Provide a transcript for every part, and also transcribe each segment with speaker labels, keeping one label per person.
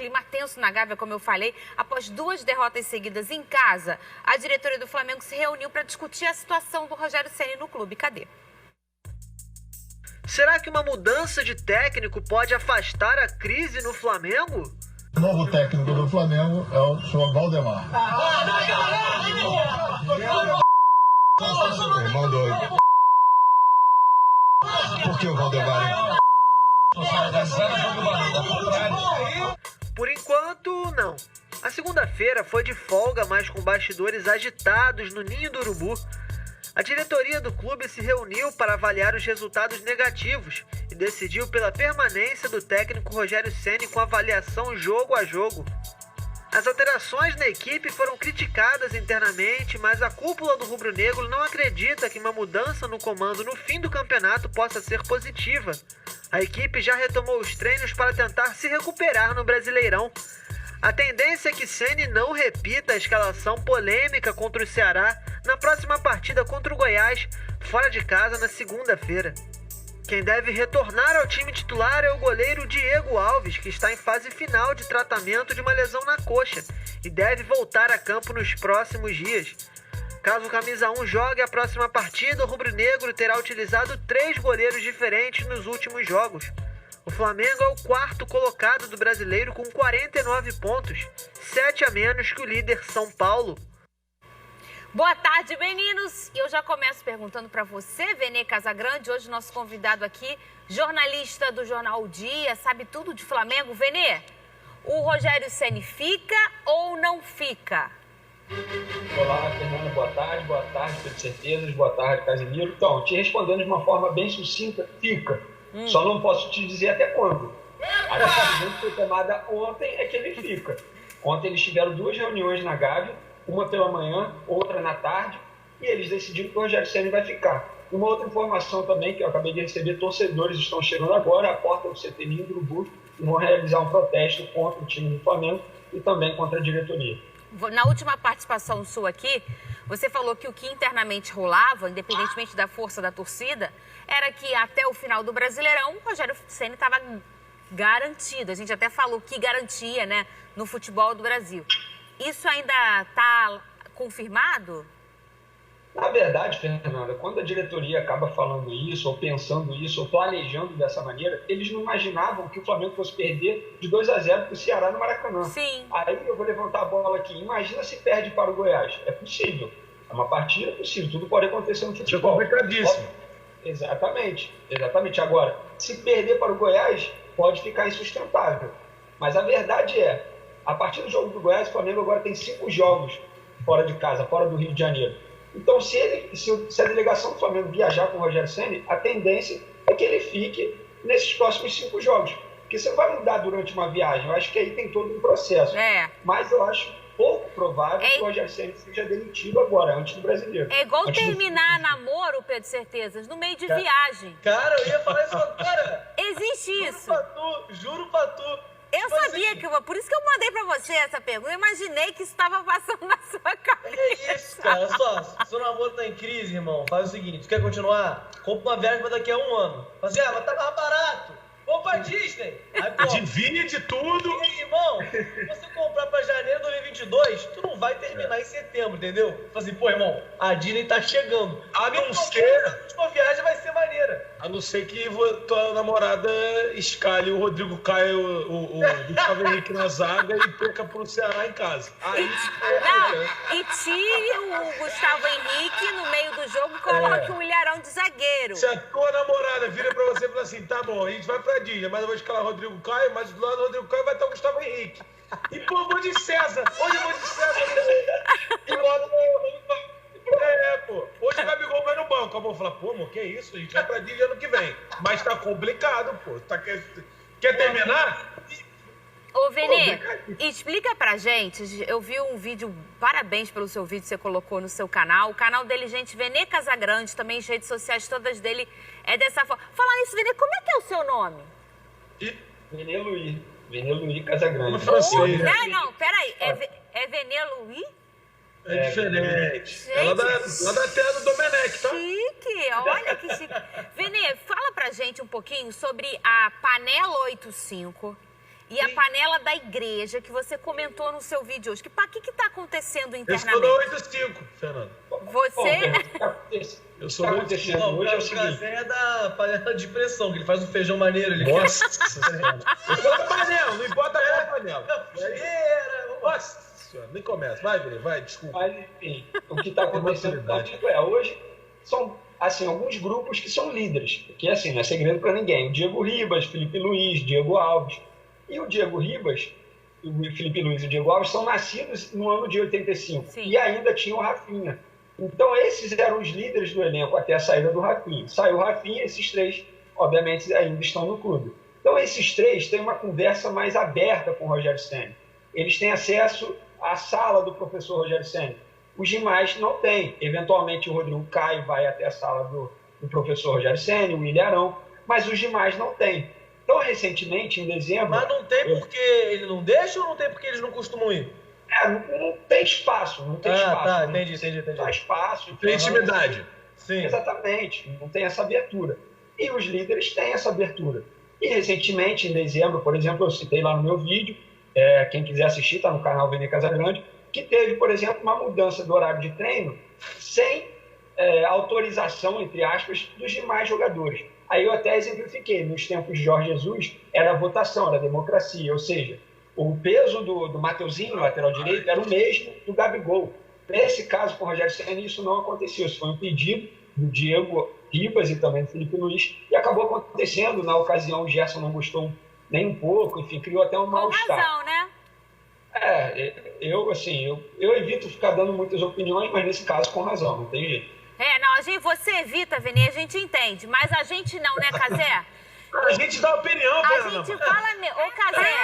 Speaker 1: clima tenso na Gávea, como eu falei. Após 2 derrotas seguidas em casa, a diretoria do Flamengo se reuniu para discutir a situação do Rogério Ceni no clube. Cadê?
Speaker 2: Será que uma mudança de técnico pode afastar a crise no Flamengo?
Speaker 3: O novo técnico do Flamengo é o senhor Valdemar. Irmão doido. Por que o Valdemar?
Speaker 2: Por enquanto, não. A segunda-feira foi de folga, mas com bastidores agitados no Ninho do Urubu. A diretoria do clube se reuniu para avaliar os resultados negativos e decidiu pela permanência do técnico Rogério Ceni com avaliação jogo a jogo. As alterações na equipe foram criticadas internamente, mas a cúpula do rubro-negro não acredita que uma mudança no comando no fim do campeonato possa ser positiva. A equipe já retomou os treinos para tentar se recuperar no Brasileirão. A tendência é que Ceni não repita a escalação polêmica contra o Ceará na próxima partida contra o Goiás, fora de casa na segunda-feira. Quem deve retornar ao time titular é o goleiro Diego Alves, que está em fase final de tratamento de uma lesão na coxa e deve voltar a campo nos próximos dias. Caso o camisa 1 jogue a próxima partida, o rubro-negro terá utilizado 3 goleiros diferentes nos últimos jogos. O Flamengo é o 4º colocado do brasileiro com 49 pontos, 7 a menos que o líder São Paulo.
Speaker 1: Boa tarde, meninos! E eu já começo perguntando para você, Vene Casagrande, hoje nosso convidado aqui, jornalista do jornal O Dia, sabe tudo de Flamengo. Vene, o Rogério Ceni fica ou não fica?
Speaker 4: Olá, Fernanda, boa tarde, Pedro Certezas, boa tarde, Casimiro. Então, te respondendo de uma forma bem sucinta, fica. Só não posso te dizer até quando. A decisão que foi tomada ontem é que ele fica. Ontem eles tiveram 2 reuniões na Gávea, uma pela manhã, outra na tarde, e eles decidiram que o Rogério Ceni vai ficar. Uma outra informação também que eu acabei de receber, torcedores estão chegando agora à porta do CT Ninho do Urubu e vão realizar um protesto contra o time do Flamengo e também contra a diretoria.
Speaker 1: Na última participação sua aqui, você falou que o que internamente rolava, independentemente da força da torcida, era que até o final do Brasileirão, o Rogério Ceni estava garantido. A gente até falou que garantia, né, no futebol do Brasil. Isso ainda está confirmado?
Speaker 4: Na verdade, Fernanda, quando a diretoria acaba falando isso, ou pensando isso, ou planejando dessa maneira, eles não imaginavam que o Flamengo fosse perder de 2-0 para o Ceará no Maracanã.
Speaker 1: Sim.
Speaker 4: Aí eu vou levantar a bola aqui. Imagina se perde para o Goiás. É possível. É uma partida possível. Tudo pode acontecer no futebol.
Speaker 3: É complicadíssimo.
Speaker 4: Exatamente. Agora, se perder para o Goiás, pode ficar insustentável. Mas a verdade é, a partir do jogo do Goiás, o Flamengo agora tem 5 jogos fora de casa, fora do Rio de Janeiro. Então, se a delegação do Flamengo viajar com o Rogério Ceni, a tendência é que ele fique nesses próximos 5 jogos. Porque você vai mudar durante uma viagem. Eu acho que aí tem todo um processo. Mas eu acho pouco provável que o Rogério Ceni seja demitido agora, antes do Brasileiro.
Speaker 1: É igual terminar namoro, Pedro Certezas, no meio de viagem.
Speaker 5: Cara, eu ia falar isso agora.
Speaker 1: Existe isso.
Speaker 5: Juro pra tu.
Speaker 1: Eu sabia que por isso que eu mandei pra você essa pergunta. Eu imaginei que isso estava passando na sua cabeça.
Speaker 5: É isso, cara. Só, se seu namoro tá em crise, irmão, faz o seguinte: quer continuar? Compra uma viagem pra daqui a 1 ano. Faz assim, mas tá mais barato. Vamos pra Disney. Aí, pô,
Speaker 3: Divide tudo.
Speaker 5: E aí, irmão, se você comprar pra janeiro de 2022, tu não vai terminar em setembro, entendeu? Faz assim, pô, irmão, a Disney tá chegando.
Speaker 3: A não ser...
Speaker 5: A última viagem vai ser maneira.
Speaker 3: A não ser que tua namorada escalhe o Rodrigo Caio, o Gustavo Henrique na zaga e perca pro Ceará em casa. Aí
Speaker 1: E tire o Gustavo Henrique no meio do jogo e coloque o Ilharão de zagueiro.
Speaker 3: Se a tua namorada vira pra você e fala assim, tá bom, a gente vai pra Disney, mas eu vou escalar o Rodrigo Caio, mas do lado do Rodrigo Caio vai estar o Gustavo Henrique. E pô, eu vou de César. Hoje eu vou de César. E logo... pô. Hoje o Gabigol vai no banco. A mão fala, pô, amor, que isso? A gente vai pra Disney ano que vem. Mas tá complicado, pô. Quer terminar?
Speaker 1: Ô, Vene, explica pra gente. Eu vi um vídeo, parabéns pelo seu vídeo que você colocou no seu canal. O canal dele, gente, Vene Casagrande, também as redes sociais todas dele é dessa forma. Falar nisso, Vene, como é que é o seu nome?
Speaker 4: Vene Luiz Casagrande.
Speaker 1: Não, peraí. É Vene Luiz?
Speaker 3: É diferente. Gente, ela da terra do Domenech, tá?
Speaker 1: Chique, olha que chique. Vene, fala pra gente um pouquinho sobre a Panela 85 e a panela da igreja que você comentou no seu vídeo hoje. O que está acontecendo
Speaker 3: Eu
Speaker 1: internamente?
Speaker 3: sou da 85, Fernando.
Speaker 1: Você...
Speaker 3: Eu sou da 85.
Speaker 5: Não,
Speaker 3: Hoje é o
Speaker 5: o
Speaker 3: seguinte.
Speaker 5: Casé é da panela de pressão, que ele faz um feijão maneiro. Ele
Speaker 3: Nossa Senhora. Eu sou da panela, não importa qual panela. Nossa Senhora, nem começa. Vai, Vini, vai, desculpa.
Speaker 4: Mas, enfim, o que está acontecendo hoje são, assim, alguns grupos que são líderes, que, assim, não é segredo para ninguém. O Diego Ribas, Felipe Luiz, Diego Alves. E o Diego Ribas, o Felipe Luiz e o Diego Alves são nascidos no ano de 85.
Speaker 1: Sim.
Speaker 4: E ainda tinham o Rafinha. Então, esses eram os líderes do elenco até a saída do Rafinha. Saiu o Rafinha, esses três, obviamente, ainda estão no clube. Então, esses três têm uma conversa mais aberta com o Rogério Ceni. Eles têm acesso à sala do professor Rogério Ceni. Os demais não têm. Eventualmente, o Rodrigo Caio vai até a sala do professor Rogério Ceni, o William Arão, mas os demais não têm. Então, recentemente, em dezembro...
Speaker 5: Mas não tem porque ele não deixa ou não tem porque eles não costumam ir?
Speaker 4: Não tem espaço, não tem espaço.
Speaker 5: Tá,
Speaker 4: não
Speaker 5: entendi.
Speaker 4: Não há espaço.
Speaker 3: Tem intimidade.
Speaker 5: Sim.
Speaker 4: Exatamente, não tem essa abertura. E os líderes têm essa abertura. E recentemente, em dezembro, por exemplo, eu citei lá no meu vídeo, quem quiser assistir, está no canal Vene Casagrande, que teve, por exemplo, uma mudança do horário de treino sem autorização, entre aspas, dos demais jogadores. Aí eu até exemplifiquei, nos tempos de Jorge Jesus, era votação, era democracia, ou seja, o peso do Mateuzinho, lateral direito, era o mesmo do Gabigol. Nesse caso, com o Rogério Ceni, isso não aconteceu. Isso foi um pedido do Diego Ribas e também do Felipe Luiz, e acabou acontecendo. Na ocasião, o Gerson não gostou nem um pouco, enfim, criou até um mal-estar.
Speaker 1: Com razão, né?
Speaker 4: Eu evito ficar dando muitas opiniões, mas nesse caso, com razão, não tem jeito.
Speaker 1: Você evita, Vini, a gente entende, mas a gente não, né, Casé?
Speaker 3: A gente dá opinião,
Speaker 1: A
Speaker 3: Fernando.
Speaker 1: gente fala... Ô, Casé,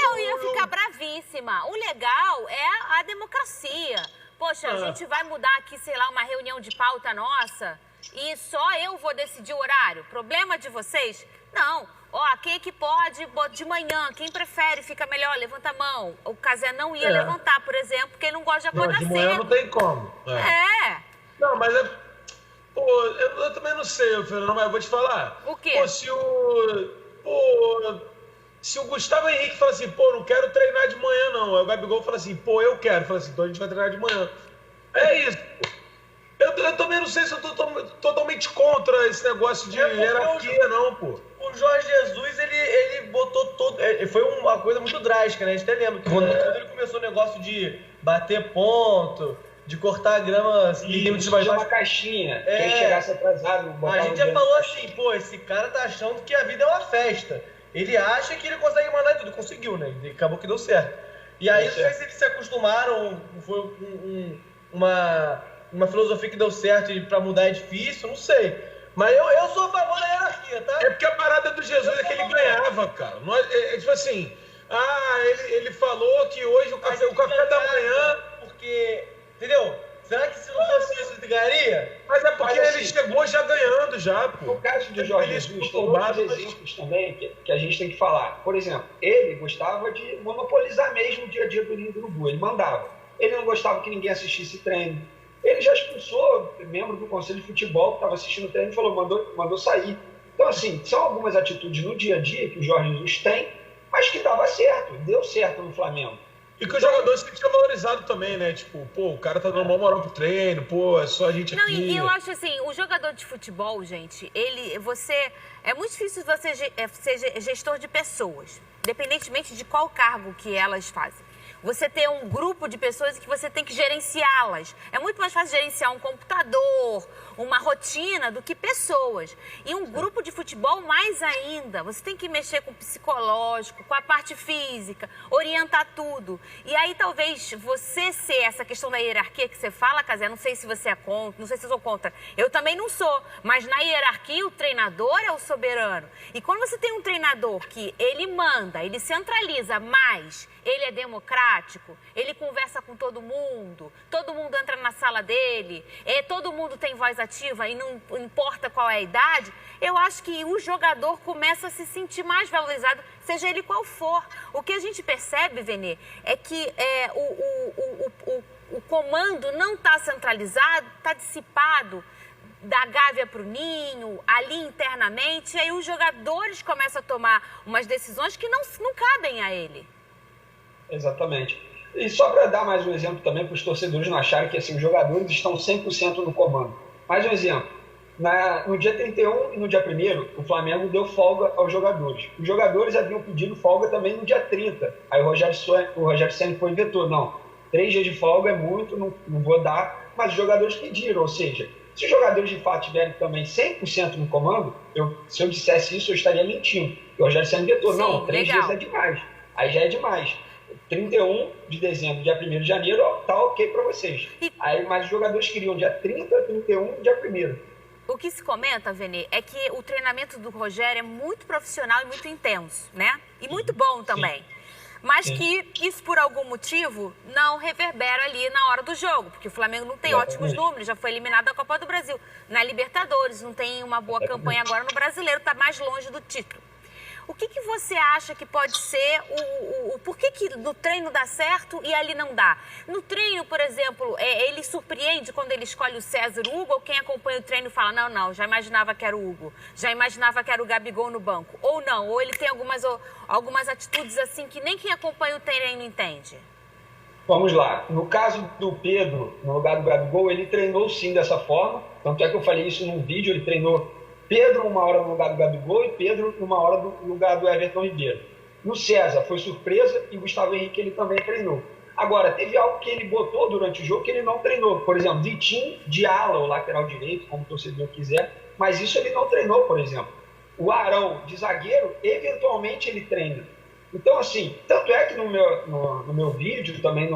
Speaker 1: eu ia ficar bravíssima. O legal é a democracia. Poxa, a gente vai mudar aqui, sei lá, uma reunião de pauta nossa e só eu vou decidir o horário. Problema de vocês? Não. Ó, quem é que pode de manhã? Quem prefere? Fica melhor, levanta a mão. O Casé não ia levantar, por exemplo, porque ele não gosta de acordar
Speaker 3: De manhã
Speaker 1: cedo.
Speaker 3: não tem como. Não, mas eu também não sei, Fernando, mas eu vou te falar.
Speaker 1: O quê?
Speaker 3: Se o Gustavo Henrique fala assim, não quero treinar de manhã, não. Aí o Gabigol fala assim, eu quero. Fala assim, então a gente vai treinar de manhã. É isso, Eu também não sei se eu tô totalmente contra esse negócio de hierarquia, não, pô.
Speaker 5: O Jorge Jesus, ele botou todo... Foi uma coisa muito drástica, né? A gente até lembra que quando ele começou o negócio de bater ponto, de cortar a grama...
Speaker 4: uma caixinha. Quem chegasse atrasado...
Speaker 5: A gente já falou assim, esse cara tá achando que a vida é uma festa. Ele acha que ele consegue mandar tudo. Conseguiu, né? E acabou que deu certo. E aí, não sei se eles se acostumaram, foi uma filosofia que deu certo e pra mudar é difícil, não sei. Mas eu sou a favor da hierarquia, tá?
Speaker 3: É porque a parada do Jesus é que ele ganhava, cara. Tipo assim, ele falou que hoje o café da manhã...
Speaker 5: Porque, entendeu? Será que se não fosse isso, ele ganharia?
Speaker 3: Mas é porque ele chegou já ganhando, já, pô.
Speaker 4: No caso de Jorge Jesus, tem outros exemplos também que a gente tem que falar. Por exemplo, ele gostava de monopolizar mesmo o dia a dia do Ninho do Urubu. Ele mandava. Ele não gostava que ninguém assistisse treino. Ele já expulsou membro do Conselho de Futebol que estava assistindo o treino e falou, mandou sair. Então, assim, são algumas atitudes no dia a dia que o Jorge Jesus tem, mas que dava certo, deu certo no Flamengo.
Speaker 3: E que os jogadores têm que ser valorizados também, né? Tipo, o cara tá dando uma moral pro treino, é só a gente aqui.
Speaker 1: Não, e eu acho assim, o jogador de futebol, gente, é muito difícil você ser gestor de pessoas, independentemente de qual cargo que elas fazem. Você ter um grupo de pessoas que você tem que gerenciá-las. É muito mais fácil gerenciar um computador, uma rotina, do que pessoas. E um grupo de futebol, mais ainda. Você tem que mexer com o psicológico, com a parte física, orientar tudo. E aí, talvez, você ser essa questão da hierarquia que você fala, Casé, não sei se você é contra, não sei se eu sou contra. Eu também não sou. Mas na hierarquia, o treinador é o soberano. E quando você tem um treinador que ele manda, ele centraliza mais... Ele é democrático, ele conversa com todo mundo entra na sala dele, todo mundo tem voz ativa e não importa qual é a idade. Eu acho que o jogador começa a se sentir mais valorizado, seja ele qual for. O que a gente percebe, Vene, é que o comando não está centralizado, está dissipado da Gávea para o Ninho, ali internamente, e aí os jogadores começam a tomar umas decisões que não cabem a ele.
Speaker 4: Exatamente. E só para dar mais um exemplo também para os torcedores não acharem que assim, os jogadores estão 100% no comando. Mais um exemplo. No dia 31 e no dia 1º, o Flamengo deu folga aos jogadores. Os jogadores haviam pedido folga também no dia 30. Aí o Rogério Ceni foi e vetou. Não, 3 dias de folga é muito, não vou dar. Mas os jogadores pediram, ou seja, se os jogadores de fato estiverem também 100% no comando, se eu dissesse isso, eu estaria mentindo. O Rogério Ceni vetou. Não, 3 dias é demais. Aí já é demais. 31 de dezembro, dia 1º de janeiro, tá ok para vocês. Aí, mas os jogadores queriam dia 30, 31 e dia 1º.
Speaker 1: O que se comenta, Vene, é que o treinamento do Rogério é muito profissional e muito intenso, né? E muito bom também. Sim. Mas sim, que isso, por algum motivo, não reverbera ali na hora do jogo. Porque o Flamengo não tem ótimos números, já foi eliminado da Copa do Brasil. Na Libertadores, não tem uma boa campanha agora no Brasileiro, está mais longe do título. O que você acha que pode ser por que no treino dá certo e ali não dá? No treino, por exemplo, ele surpreende quando ele escolhe o César, o Hugo, ou quem acompanha o treino fala, não, já imaginava que era o Hugo, já imaginava que era o Gabigol no banco. Ou não, ou ele tem algumas atitudes assim que nem quem acompanha o treino entende.
Speaker 4: Vamos lá. No caso do Pedro, no lugar do Gabigol, ele treinou sim dessa forma. Tanto é que eu falei isso num vídeo, ele treinou Pedro uma hora no lugar do Gabigol e Pedro uma hora no lugar do Everton Ribeiro. No César foi surpresa e o Gustavo Henrique ele também treinou. Agora, teve algo que ele botou durante o jogo que ele não treinou. Por exemplo, Vitinho de ala, ou lateral direito, como o torcedor quiser, mas isso ele não treinou, por exemplo. O Arão de zagueiro, eventualmente ele treina. Então, assim, tanto é que no meu vídeo, também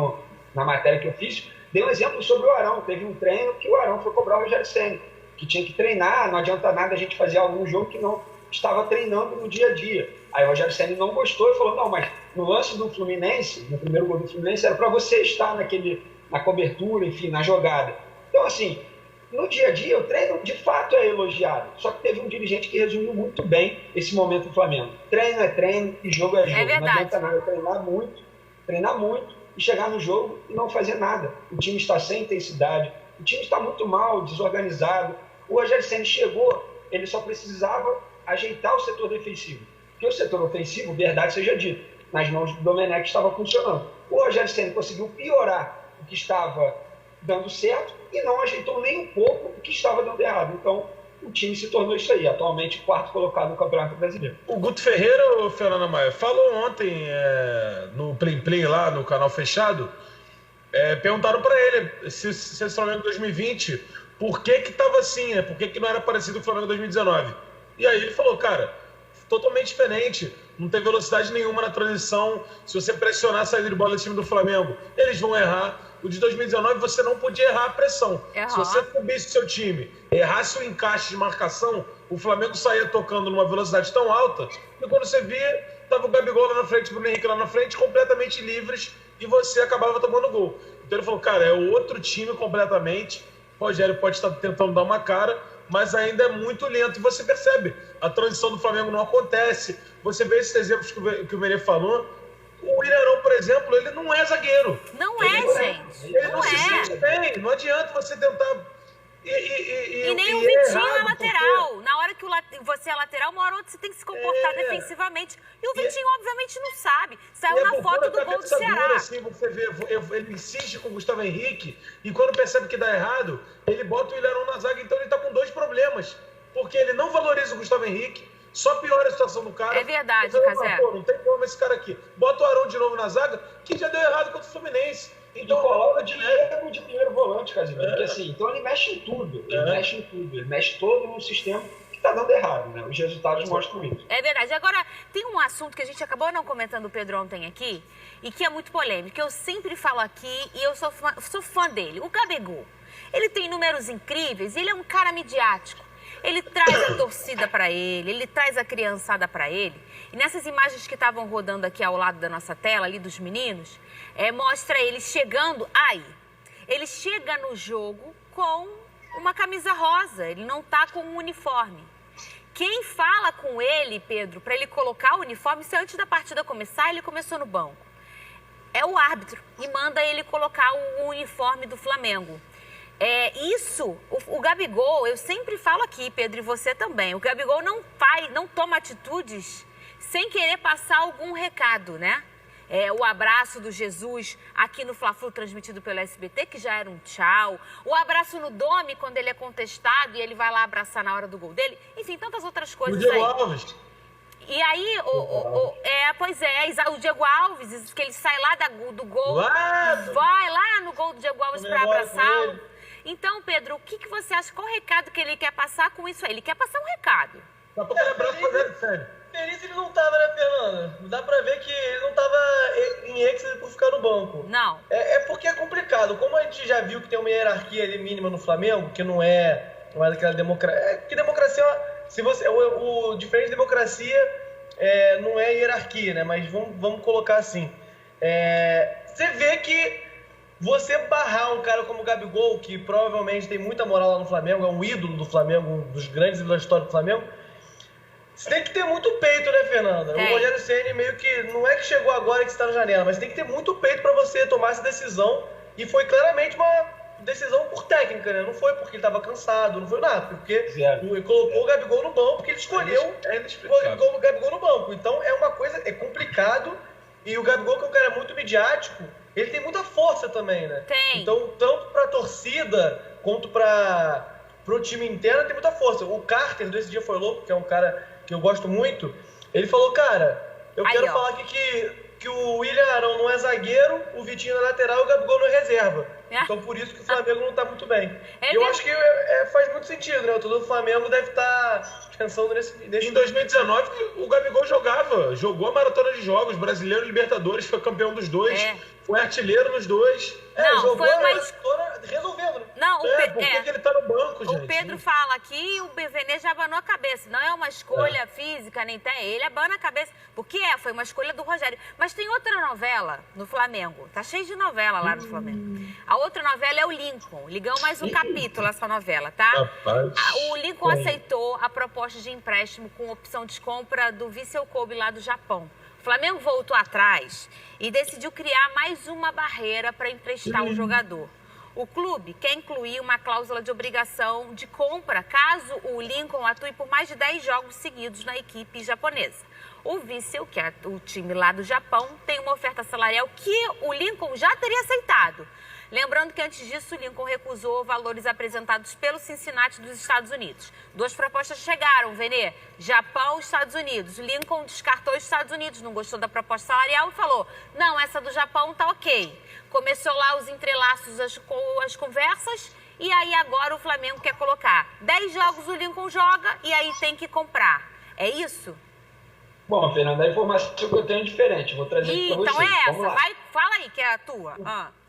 Speaker 4: na matéria que eu fiz, dei um exemplo sobre o Arão. Teve um treino que o Arão foi cobrar o Rogério Ceni, que tinha que treinar, não adianta nada a gente fazer algum jogo que não estava treinando no dia a dia. Aí o Rogério Ceni não gostou e falou, não, mas no lance do Fluminense, no primeiro gol do Fluminense, era para você estar na cobertura, enfim, na jogada. Então, assim, no dia a dia, o treino de fato é elogiado. Só que teve um dirigente que resumiu muito bem esse momento do Flamengo. Treino é treino e jogo é jogo.
Speaker 1: É verdade.
Speaker 4: Não adianta nada treinar muito e chegar no jogo e não fazer nada. O time está sem intensidade, o time está muito mal, desorganizado. O Rogério Ceni chegou, ele só precisava ajeitar o setor defensivo. Porque o setor ofensivo, verdade seja dito, nas mãos do Domenech estava funcionando. O Rogério Ceni conseguiu piorar o que estava dando certo e não ajeitou nem um pouco o que estava dando errado. Então, o time se tornou isso aí, atualmente 4º colocado no Campeonato Brasileiro.
Speaker 3: O Guto Ferreira, o Fernando Maia, falou ontem no Plim Plim lá no canal fechado, perguntaram para ele se esse Flamengo 2020, por que estava assim, né? Por que não era parecido com o Flamengo 2019? E aí ele falou, cara, totalmente diferente, não tem velocidade nenhuma na transição, se você pressionar a saída de bola do time do Flamengo, eles vão errar. O de 2019 você não podia errar a pressão. Se você coubesse seu time, errasse o encaixe de marcação, o Flamengo saía tocando numa velocidade tão alta que quando você via, tava o Gabigol lá na frente, o Bruno Henrique lá na frente, completamente livres, e você acabava tomando gol. Então ele falou, cara, é outro time completamente. O Rogério pode estar tentando dar uma cara, mas ainda é muito lento. E você percebe, a transição do Flamengo não acontece. Você vê esses exemplos que o Menê falou. O Ilharão, por exemplo, ele não é zagueiro.
Speaker 1: Não é, gente.
Speaker 3: Ele não se sente bem. Não adianta você tentar...
Speaker 1: E nem o Vitinho é lateral. Porque... Na hora que você é lateral, uma hora ou outra você tem que se comportar defensivamente. E o Vitinho, obviamente, não sabe. Saiu na foto do gol do Ceará.
Speaker 3: Assim, você vê, ele insiste com o Gustavo Henrique e quando percebe que dá errado, ele bota o Ilharão na zaga. Então ele tá com 2 problemas. Porque ele não valoriza o Gustavo Henrique, só piora a situação do cara.
Speaker 1: É verdade,
Speaker 3: Casé. Não tem como esse cara aqui. Bota o Arão de novo na zaga, que já deu errado contra o Fluminense.
Speaker 4: Então coloca de primeiro volante, Casimiro. Porque assim, então ele mexe em tudo. Ele mexe todo no sistema que tá dando errado, né? Os resultados mostram isso.
Speaker 1: É verdade. Agora, tem um assunto que a gente acabou não comentando o Pedro ontem aqui, e que é muito polêmico, que eu sempre falo aqui, e eu sou fã dele. O Gabigol. Ele tem números incríveis, e ele é um cara midiático. Ele traz a torcida para ele traz a criançada para ele. E nessas imagens que estavam rodando aqui ao lado da nossa tela, ali dos meninos, mostra ele chegando aí. Ele chega no jogo com uma camisa rosa, ele não tá com um uniforme. Quem fala com ele, Pedro, para ele colocar o uniforme, se antes da partida começar, ele começou no banco. É o árbitro e manda ele colocar o uniforme do Flamengo. O Gabigol, eu sempre falo aqui, Pedro, e você também, o Gabigol não toma atitudes sem querer passar algum recado, né? O abraço do Jesus aqui no Fla-Flu transmitido pelo SBT, que já era um tchau. O abraço no Dome, quando ele é contestado e ele vai lá abraçar na hora do gol dele. Enfim, tantas outras coisas aí.
Speaker 3: O Diego Alves.
Speaker 1: E aí, o Diego Alves, que ele sai lá do gol, vai lá no gol do Diego Alves para abraçá-lo. Então, Pedro, o que você acha? Qual o recado que ele quer passar com isso aí? Ele quer passar um recado.
Speaker 3: Dá pra abraço pra ele, sério.
Speaker 5: Feliz ele não tava, né, Fernanda? Dá pra ver que ele não tava em êxtase por ficar no banco.
Speaker 1: Não.
Speaker 5: Porque é complicado. Como a gente já viu que tem uma hierarquia ali mínima no Flamengo, que não é daquela democracia. Que democracia, o diferente de democracia não é hierarquia, né? Mas vamos colocar assim. Você vê que você barrar um cara como o Gabigol, que provavelmente tem muita moral lá no Flamengo, é um ídolo do Flamengo, um dos grandes ídolos da história do Flamengo. Você tem que ter muito peito, né, Fernanda? O Rogério Ceni meio que, não é que chegou agora que está na janela, mas tem que ter muito peito para você tomar essa decisão. E foi claramente uma decisão por técnica, né? Não foi porque ele estava cansado, não foi nada. Porque ele colocou o Gabigol no banco, porque ele escolheu o Gabigol no banco. Então é uma coisa, é complicado. E o Gabigol, que é um cara muito midiático, ele tem muita força também, né?
Speaker 1: Tem.
Speaker 5: Então, tanto para a torcida quanto para o time interno, tem muita força. O Carter, desse dia, foi louco, que é um cara que eu gosto muito. Ele falou, cara, eu quero falar aqui que o William Arão não é zagueiro, o Vitinho é lateral e o Gabigol não é reserva. Então, por isso que o Flamengo não tá muito bem. Eu acho que faz muito sentido, né? Todo o Flamengo deve estar pensando nesse...
Speaker 3: Em 2019, o Gabigol jogou a maratona de jogos, Brasileiro, Libertadores, foi campeão dos dois, foi artilheiro nos dois.
Speaker 5: Jogou foi resolvendo, né?
Speaker 1: Não,
Speaker 3: por que ele tá no banco, gente?
Speaker 1: O Pedro fala aqui, o Benvenê já abanou a cabeça. Não é uma escolha física, nem tem. Ele abana a cabeça. Porque foi uma escolha do Rogério. Mas tem outra novela no Flamengo. Tá cheio de novela lá no Flamengo. A outra novela é o Lincoln. Ligamos mais um capítulo essa novela, tá?
Speaker 3: Rapaz.
Speaker 1: O Lincoln aceitou a proposta de empréstimo com opção de compra do Vissel Kobe lá do Japão. O Flamengo voltou atrás e decidiu criar mais uma barreira para emprestar o jogador. O clube quer incluir uma cláusula de obrigação de compra caso o Lincoln atue por mais de 10 jogos seguidos na equipe japonesa. O Vissel, que é o time lá do Japão, tem uma oferta salarial que o Lincoln já teria aceitado. Lembrando que antes disso o Lincoln recusou valores apresentados pelo Cincinnati dos Estados Unidos. Duas propostas chegaram, Venê, Japão e Estados Unidos. O Lincoln descartou os Estados Unidos, não gostou da proposta salarial e falou, não, essa do Japão tá ok. Começou lá os entrelaços, as conversas, e aí agora o Flamengo quer colocar 10 jogos o Lincoln joga e aí tem que comprar. É isso?
Speaker 4: Bom, Fernanda, a informação que eu tenho é diferente. Vou trazer aqui para vocês.
Speaker 1: Então é essa, vai, fala aí que é a tua.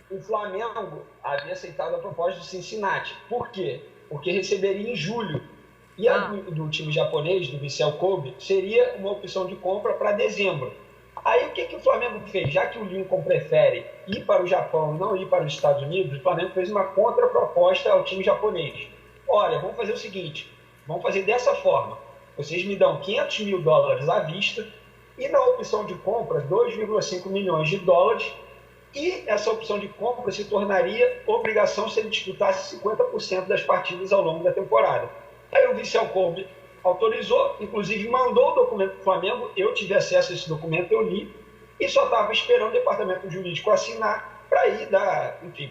Speaker 4: O Flamengo havia aceitado a proposta do Cincinnati. Por quê? Porque receberia em julho. E a do time japonês, do Vissel Kobe, seria uma opção de compra para dezembro. Aí o que o Flamengo fez? Já que o Lincoln prefere ir para o Japão e não ir para os Estados Unidos, o Flamengo fez uma contraproposta ao time japonês. Olha, vamos fazer o seguinte, vamos fazer dessa forma. Vocês me dão $500 mil à vista e na opção de compra, 2,5 milhões de dólares. E essa opção de compra se tornaria obrigação se ele disputasse 50% das partidas ao longo da temporada. Aí o Vissel Kobe autorizou, inclusive mandou o documento para o Flamengo, eu tive acesso a esse documento, eu li, e só estava esperando o departamento jurídico assinar para ir dar, enfim,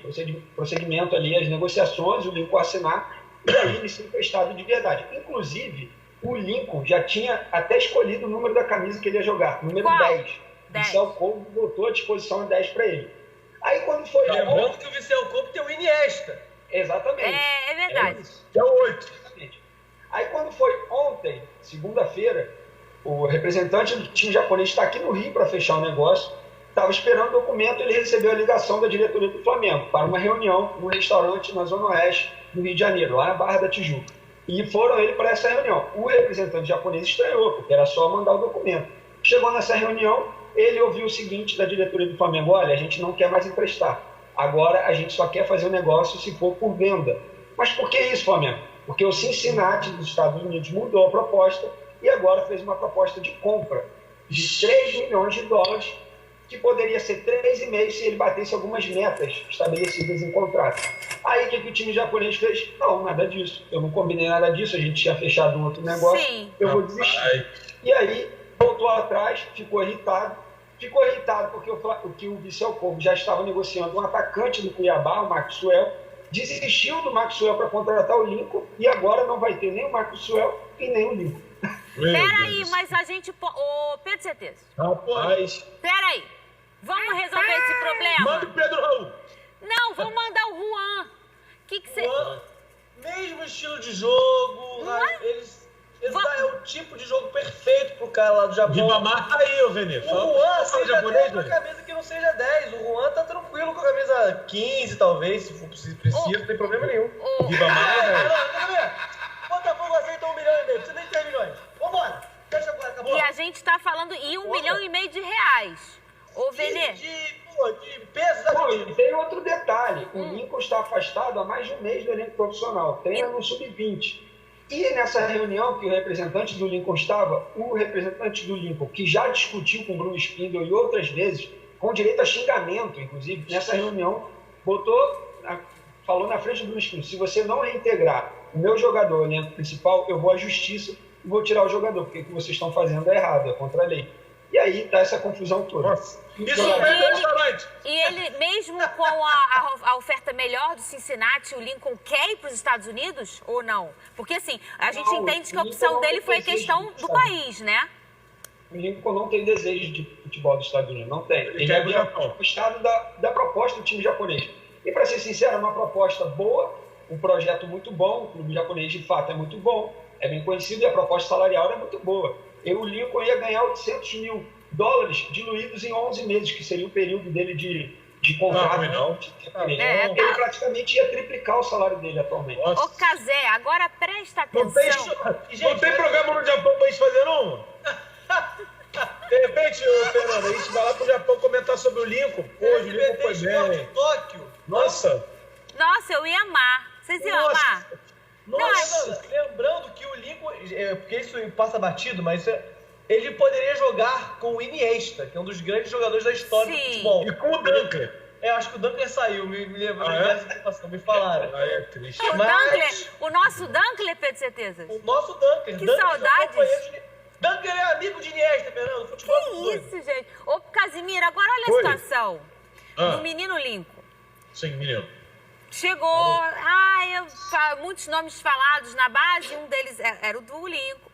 Speaker 4: prosseguimento ali às negociações, o Lincoln assinar, e aí ele se emprestado de verdade. Inclusive, o Lincoln já tinha até escolhido o número da camisa que ele ia jogar, número 10. O Vissel Kobe botou à disposição 10 para ele. Aí quando foi...
Speaker 5: Lembrando que o Vissel Kobe tem o Iniesta.
Speaker 4: Exatamente.
Speaker 1: É verdade.
Speaker 3: É o 8.
Speaker 4: Exatamente. Aí quando foi ontem, segunda-feira, o representante do time japonês está aqui no Rio para fechar o negócio, estava esperando o documento, ele recebeu a ligação da diretoria do Flamengo para uma reunião num restaurante na Zona Oeste do Rio de Janeiro, lá na Barra da Tijuca. E foram ele para essa reunião. O representante japonês estranhou, porque era só mandar o documento. Chegou nessa reunião, ele ouviu o seguinte da diretoria do Flamengo, olha, a gente não quer mais emprestar, agora a gente só quer fazer o negócio se for por venda. Mas por que isso, Flamengo? Porque o Cincinnati dos Estados Unidos mudou a proposta e agora fez uma proposta de compra de $3 milhões que poderia ser 3,5 se ele batesse algumas metas estabelecidas em contrato. Aí o que o time japonês fez? Não, nada disso. Eu não combinei nada disso, a gente tinha fechado um outro negócio, eu vou desistir. E aí voltou atrás, ficou irritado porque o Vissel Kobe já estava negociando um atacante do Cuiabá, o Maxwell, desistiu do Maxwell para contratar o Lincoln e agora não vai ter nem o Maxwell e nem o Lincoln.
Speaker 1: Peraí, mas a gente... Ô, Pedro Certeza.
Speaker 3: Rapaz.
Speaker 1: Peraí. Vamos resolver esse problema?
Speaker 3: Manda o Pedro Raul.
Speaker 1: Não, vamos mandar o Juan. O que você...
Speaker 5: Mesmo estilo de jogo, é o tipo de jogo perfeito pro cara lá do Japão.
Speaker 3: Ribamar tá aí, ô Vene.
Speaker 5: O Juan seja 10 com a camisa que não seja 10. O Juan tá tranquilo com a camisa 15, talvez, se precisa, não tem problema nenhum.
Speaker 3: Ribamar
Speaker 5: Botafogo aceita 1,5 milhão, precisa nem 3 milhões. Vambora, fecha agora, acabou.
Speaker 1: E a gente tá falando em 1,5 milhão de reais. Ô, Vene.
Speaker 5: De peso da
Speaker 4: E tem outro detalhe. O Lincoln está afastado há mais de um mês do elenco profissional. Treina no Sub-20. E nessa reunião que o representante do Lincoln estava, o representante do Lincoln, que já discutiu com o Bruno Spindle e outras vezes, com direito a xingamento, inclusive, nessa reunião, falou na frente do Bruno Spindle, se você não reintegrar o meu jogador no elenco principal, eu vou à justiça e vou tirar o jogador, porque o que vocês estão fazendo é errado, é contra a lei. E aí tá essa confusão toda.
Speaker 3: Nossa. Isso
Speaker 1: E ele, mesmo com a oferta melhor do Cincinnati, o Lincoln quer ir para os Estados Unidos ou não? Porque assim, a gente entende que a opção dele foi a questão do país, né?
Speaker 4: O Lincoln não tem desejo de futebol dos Estados Unidos, não tem. Ele havia gostado da proposta do time japonês. E para ser sincero, é uma proposta boa, um projeto muito bom, o clube japonês de fato é muito bom, é bem conhecido e a proposta salarial é muito boa. O Lincoln ia ganhar $800 mil diluídos em 11 meses, que seria o período dele de contrato. Ele praticamente ia triplicar o salário dele atualmente.
Speaker 1: Ô, Cazé, agora presta atenção.
Speaker 3: Não tem programa no Japão pra gente fazer, não? De repente, Fernando, a gente vai lá pro Japão comentar sobre o Lincoln. Hoje o Lincoln foi bem.
Speaker 5: Tóquio.
Speaker 3: Nossa,
Speaker 1: eu ia amar. Vocês iam amar?
Speaker 5: Nossa, lembrando que o Lincoln, porque isso passa batido, mas ele poderia jogar com o Iniesta, que é um dos grandes jogadores da história do futebol.
Speaker 3: E com o Dunker.
Speaker 5: Acho que o Dunker saiu, me levou essa informação, me falaram.
Speaker 3: É triste.
Speaker 1: O nosso Dunker, Pedro Certeza?
Speaker 5: O nosso Dunker.
Speaker 1: Que saudades.
Speaker 5: Dunker é amigo de Iniesta, Fernando, futebol.
Speaker 1: Que isso, gente. Ô, Casimiro, agora olha a situação do menino Lincoln.
Speaker 3: Sim, menino.
Speaker 1: Chegou, muitos nomes falados na base, um deles era o do Lincoln.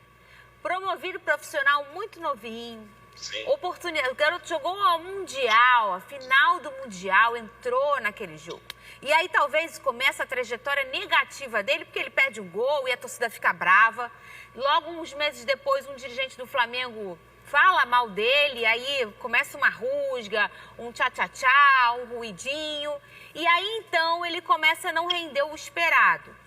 Speaker 1: Promovido profissional muito novinho.
Speaker 3: Sim.
Speaker 1: Oportunidade. O garoto jogou ao Mundial, a final do Mundial, entrou naquele jogo. E aí talvez comece a trajetória negativa dele, porque ele perde um gol e a torcida fica brava. Logo, uns meses depois, um dirigente do Flamengo fala mal dele, aí começa uma rusga, um tchá-tchá-tchá, um ruidinho. E aí, então, ele começa a não render o esperado.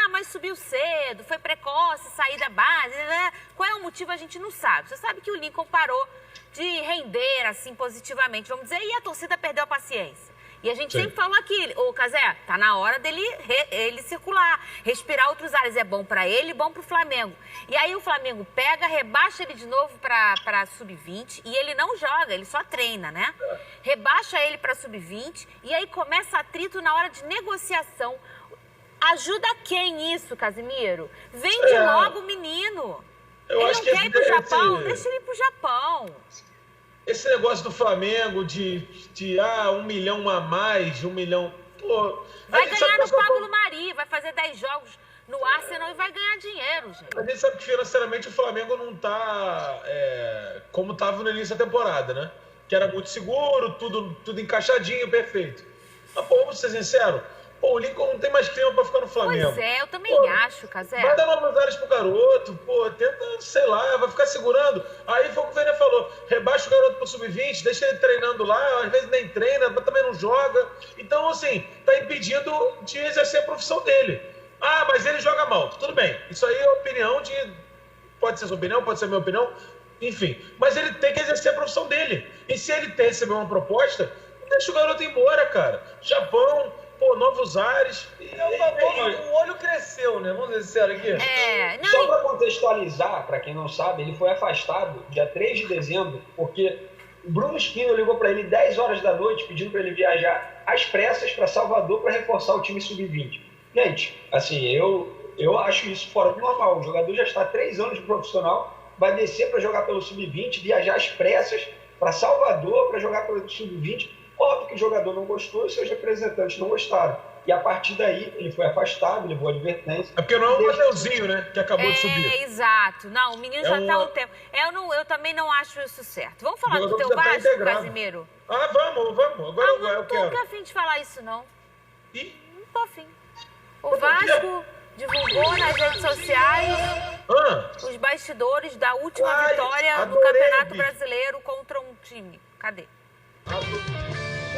Speaker 1: Mas subiu cedo, foi precoce, sair da base. Né? Qual é o motivo, a gente não sabe. Você sabe que o Lincoln parou de render, assim, positivamente, vamos dizer, e a torcida perdeu a paciência. E a gente sempre falou aqui, ô Cazé, tá na hora dele ele circular, respirar outros ares. É bom pra ele e bom pro Flamengo. E aí o Flamengo pega, rebaixa ele de novo pra Sub-20 e ele não joga, ele só treina, né? Rebaixa ele pra Sub-20 e aí começa atrito na hora de negociação. Ajuda quem isso, Casimiro? Vende logo o menino. Ele não quer ir pro Japão, deixa ele ir pro Japão.
Speaker 3: Esse negócio do Flamengo de 1 milhão a mais, 1 milhão... Pô,
Speaker 1: vai ganhar no Pablo Mari, vai fazer 10 jogos no Arsenal e vai ganhar dinheiro, gente.
Speaker 3: A gente sabe que financeiramente o Flamengo não tá como estava no início da temporada, né? Que era muito seguro, tudo encaixadinho, perfeito. Mas, pô, vamos ser sinceros, o Lincoln não tem mais clima pra ficar no Flamengo.
Speaker 1: Pois é, eu também acho, Cazé.
Speaker 3: Vai dar novas áreas pro garoto, tenta, sei lá, vai ficar segurando. Aí foi o que o Vene falou, rebaixa o garoto pro Sub-20, deixa ele treinando lá, às vezes nem treina, mas também não joga. Então, assim, tá impedindo de exercer a profissão dele. Mas ele joga mal. Tudo bem, isso aí é opinião pode ser sua opinião, pode ser minha opinião, enfim. Mas ele tem que exercer a profissão dele. E se ele receber uma proposta, deixa o garoto ir embora, cara. Japão... novos ares.
Speaker 5: O olho cresceu, né? Vamos dizer sério aqui.
Speaker 4: Só para contextualizar, para quem não sabe, ele foi afastado dia 3 de dezembro, porque O Bruno Spino ligou para ele 10 horas da noite, pedindo para ele viajar às pressas para Salvador para reforçar o time sub-20. Gente, assim, eu acho isso fora do normal. O jogador já está há 3 anos de profissional, vai descer para jogar pelo sub-20, viajar às pressas para Salvador para jogar pelo sub-20. Óbvio que o jogador não gostou e seus representantes não gostaram. E a partir daí, ele foi afastado, levou advertência.
Speaker 3: É porque não é o Mateuzinho, né? Que acabou de subir.
Speaker 1: Exato. Não, o menino já está há um tempo. Eu também não acho isso certo. Vamos falar do teu Vasco, Casimiro?
Speaker 3: Ah, vamos. Agora eu quero.
Speaker 1: Não tô afim de falar isso, não.
Speaker 3: Ih?
Speaker 1: Não tô afim. O Vasco divulgou nas redes sociais os bastidores da última vitória no Campeonato Brasileiro contra um time. Cadê?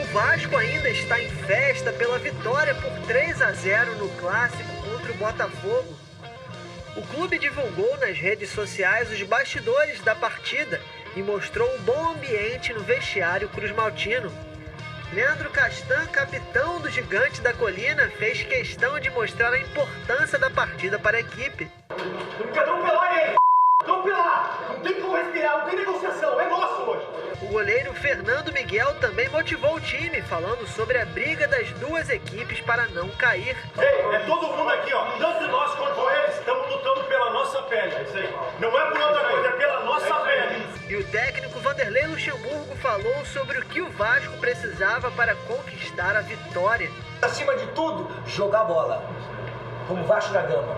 Speaker 2: O Vasco ainda está em festa pela vitória por 3-0 no clássico contra o Botafogo. O clube divulgou nas redes sociais os bastidores da partida e mostrou um bom ambiente no vestiário cruzmaltino. Leandro Castan, capitão do Gigante da Colina, fez questão de mostrar a importância da partida para a equipe.
Speaker 6: Tem que atropelar ele! Atropelar! Não tem como respirar, não tem negociação, é nosso hoje!
Speaker 2: O goleiro Fernando Miguel também motivou o time, falando sobre a briga das duas equipes para não cair.
Speaker 6: Ei, é todo mundo aqui, ó. Tanto nós quanto eles estamos lutando pela nossa pele. É isso aí. Não é por outra coisa, é pela nossa pele.
Speaker 2: E o técnico Vanderlei Luxemburgo falou sobre o que o Vasco precisava para conquistar a vitória.
Speaker 7: Acima de tudo, jogar bola. Como Vasco da Gama.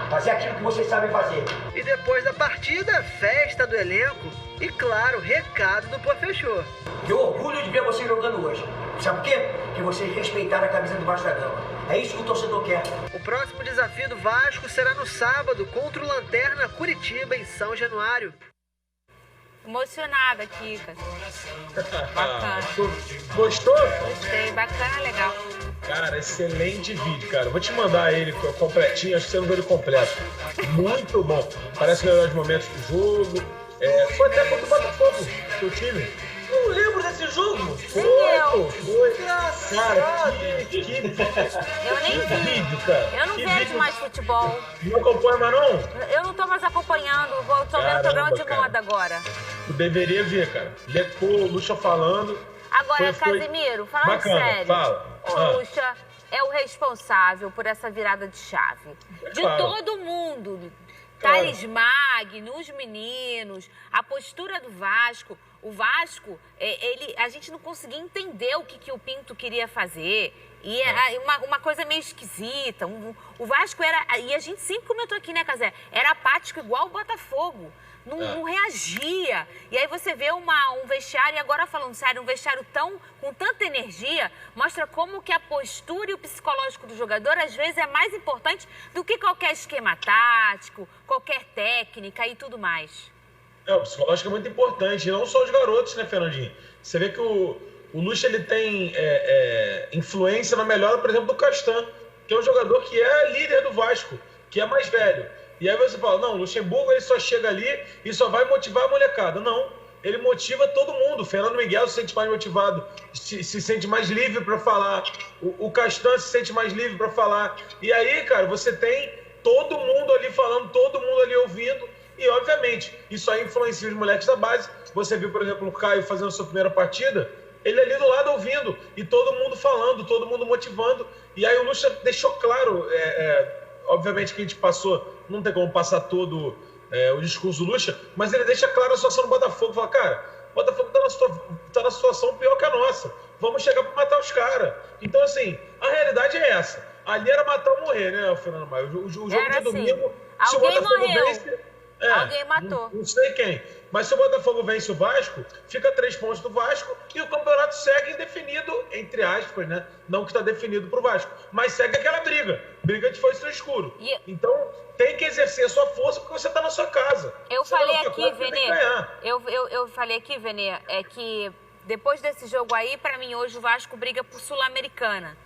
Speaker 7: Fazer aquilo que vocês sabem fazer.
Speaker 2: E depois da partida, festa do elenco e, claro, recado do professor.
Speaker 7: Eu orgulho de ver vocês jogando hoje. Sabe por quê? Porque vocês respeitaram a camisa do Vasco da Gama. É isso que o torcedor quer.
Speaker 2: O próximo desafio do Vasco será no sábado contra o Lanterna Curitiba, em São Januário.
Speaker 1: Emocionada aqui, cara. Bacana.
Speaker 3: Gostou?
Speaker 1: Gostei, bacana, legal.
Speaker 3: Cara, excelente vídeo, cara. Vou te mandar ele completinho, acho que você não viu ele completo. Muito bom. Parece os melhores momentos do jogo. Foi até contra o Botafogo, seu time.
Speaker 5: Não lembro desse jogo.
Speaker 3: Foi.
Speaker 5: Engraçado.
Speaker 3: Cara, que
Speaker 1: Eu nem vi.
Speaker 3: vídeo, cara.
Speaker 1: Eu não
Speaker 3: Que
Speaker 1: vejo
Speaker 3: vídeo.
Speaker 1: mais futebol.
Speaker 3: Não acompanha mais, não?
Speaker 1: Eu não tô mais acompanhando. Tô vendo
Speaker 3: Caramba,
Speaker 1: programa de
Speaker 3: cara.
Speaker 1: moda agora.
Speaker 3: Tu deveria ver, cara. Pô, o Lucha falando.
Speaker 1: Agora,
Speaker 3: Foi
Speaker 1: Casimiro, falando
Speaker 3: bacana,
Speaker 1: sério.
Speaker 3: fala.
Speaker 1: O Lucha é o responsável por essa virada de chave. De
Speaker 3: claro.
Speaker 1: todo mundo.
Speaker 3: Claro.
Speaker 1: Thales Magno, os meninos, a postura do Vasco. O Vasco, a gente não conseguia entender o que o Pinto queria fazer. E era uma coisa meio esquisita. O Vasco era... E a gente sempre comentou aqui, né, Casé? Era apático igual o Botafogo. Não reagia. E aí você vê um vestiário, e agora falando sério, um vestiário com tanta energia, mostra como que a postura e o psicológico do jogador, às vezes, é mais importante do que qualquer esquema tático, qualquer técnica e tudo mais.
Speaker 3: O psicológico é muito importante, e não só os garotos, né, Fernandinho? Você vê que o Lucha, ele tem influência na melhora, por exemplo, do Castan, que é um jogador que é líder do Vasco, que é mais velho. E aí você fala, não, o Luxemburgo ele só chega ali e só vai motivar a molecada. Não, ele motiva todo mundo. O Fernando Miguel se sente mais motivado, se sente mais livre para falar. O Castan se sente mais livre para falar. E aí, cara, você tem todo mundo ali falando, todo mundo ali ouvindo. E, obviamente, isso aí influencia os moleques da base. Você viu, por exemplo, o Caio fazendo a sua primeira partida, ele ali do lado ouvindo, e todo mundo falando, todo mundo motivando. E aí o Lucha deixou claro, obviamente que a gente passou, não tem como passar todo o discurso do Lucha, mas ele deixa claro a situação do Botafogo. Fala, cara, o Botafogo tá na situação pior que a nossa. Vamos chegar para matar os caras. Então, assim, a realidade é essa. Ali era matar ou morrer, né, Fernando Maio? O jogo de domingo, se o Botafogo vence...
Speaker 1: Alguém matou.
Speaker 3: Não sei quem. Mas se o Botafogo vence o Vasco, fica 3 pontos do Vasco e o campeonato segue indefinido, entre aspas, né? Não que está definido pro Vasco, mas segue aquela briga de foice no escuro. Então, tem que exercer a sua força porque você está na sua casa.
Speaker 1: Eu falei aqui, Venê, eu falei aqui, Venê, é que depois desse jogo aí, para mim, hoje o Vasco briga por Sul-Americana.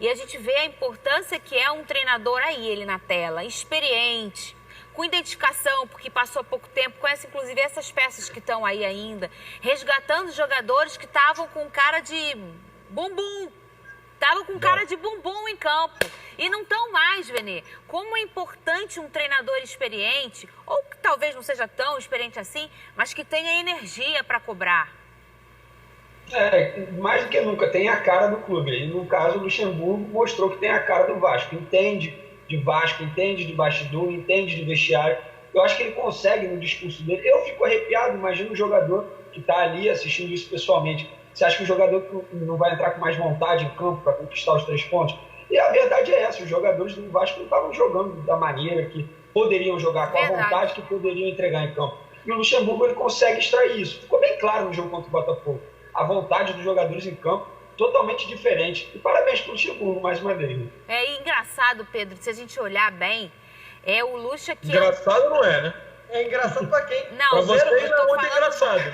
Speaker 1: E a gente vê a importância que é um treinador aí, ele na tela, experiente, com identificação, porque passou pouco tempo, conhece inclusive essas peças que estão aí ainda, resgatando jogadores que estavam com cara de bumbum, estavam com cara de bumbum em campo, e não estão mais, Venê. Como é importante um treinador experiente, ou que talvez não seja tão experiente assim, mas que tenha energia para cobrar.
Speaker 4: Mais do que nunca, tem a cara do clube. E no caso, o Luxemburgo mostrou que tem a cara do Vasco. Entende de Vasco, entende de bastidor, entende de vestiário. Eu acho que ele consegue no discurso dele. Eu fico arrepiado, imagina um jogador que está ali assistindo isso pessoalmente. Você acha que o jogador não vai entrar com mais vontade em campo para conquistar os 3 pontos? E a verdade é essa, os jogadores do Vasco não estavam jogando da maneira que poderiam jogar, com a vontade que poderiam entregar em campo. E o Luxemburgo ele consegue extrair isso. Ficou bem claro no jogo contra o Botafogo. A vontade dos jogadores em campo totalmente diferente. E parabéns para o Luxemburgo mais uma vez.
Speaker 1: É engraçado, Pedro, se a gente olhar bem, é o Luxa que...
Speaker 3: Engraçado não é, né?
Speaker 5: É engraçado pra quem?
Speaker 1: Não,
Speaker 3: Pra vocês
Speaker 1: eu
Speaker 3: não é
Speaker 1: tô
Speaker 3: muito
Speaker 1: falando...
Speaker 3: engraçado.